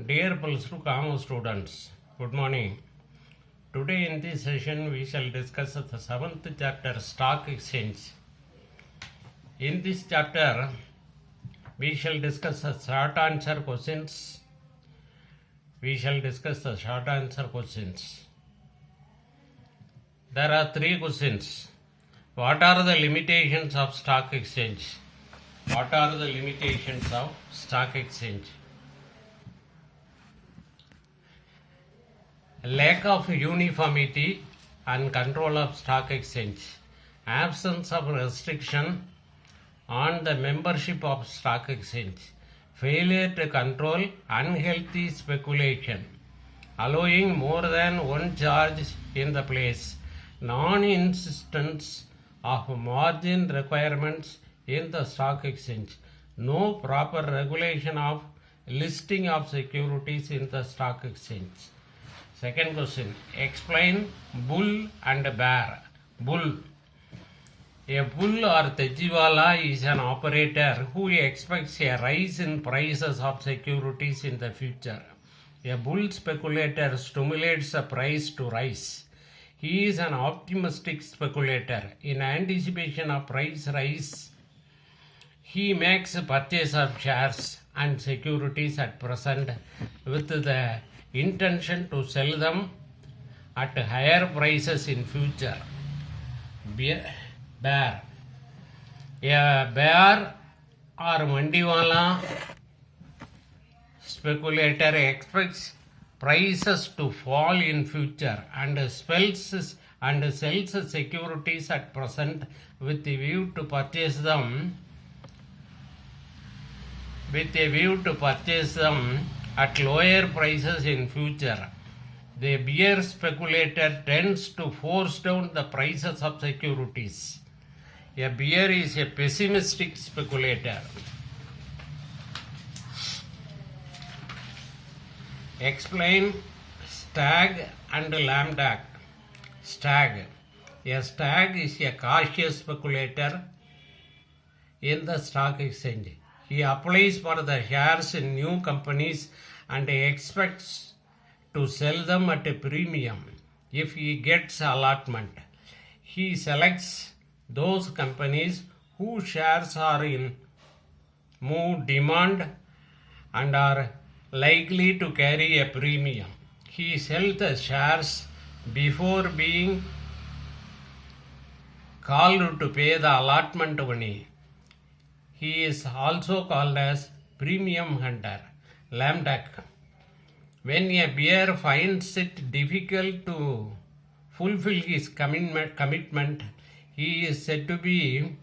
Dear Pulsar Commerce students, good morning. Today in this session we shall discuss the 7th chapter Stock Exchange. In this chapter we shall discuss the short answer questions. There are 3 questions. What are the limitations of stock exchange? What are the limitations of stock exchange? Lack of uniformity and control of stock exchange, absence of restriction on the membership of stock exchange, failure to control unhealthy speculation, allowing more than one charge in the place, non-insistence of margin requirements in the stock exchange, no proper regulation of listing of securities in the stock exchange. Second question, explain bull and bear. Bull. A bull or tejiwala is an operator who expects a rise in prices of securities in the future. A bull speculator stimulates the price to rise. He is an optimistic speculator. In anticipation of price rise, he makes a purchase of shares and securities at present with the intention to sell them at higher prices in future. Bear. A bear or mandiwala speculator expects prices to fall in future and sells securities at present with a view to purchase them at lower prices in future. The bear speculator tends to force down the prices of securities. A bear is a pessimistic speculator. Explain stag and lambda. Stag. A stag is a cautious speculator in the stock exchange. He applies for the shares in new companies and expects to sell them at a premium if he gets allotment. He selects those companies whose shares are in more demand and are likely to carry a premium. He sells the shares before being called to pay the allotment money. He is also called as premium hunter. Lambda. When a bear finds it difficult to fulfill his commitment, he is said to be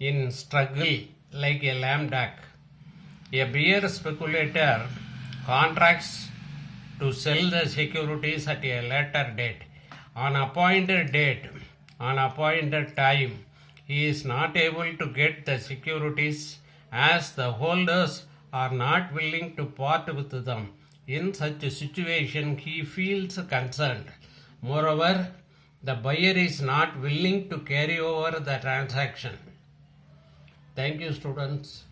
in struggle like a lambda. A bear speculator contracts to sell the securities at a later date. On appointed time, he is not able to get the securities as the holders are not willing to part with them. In such a situation, he feels concerned. Moreover, the buyer is not willing to carry over the transaction. Thank you, students.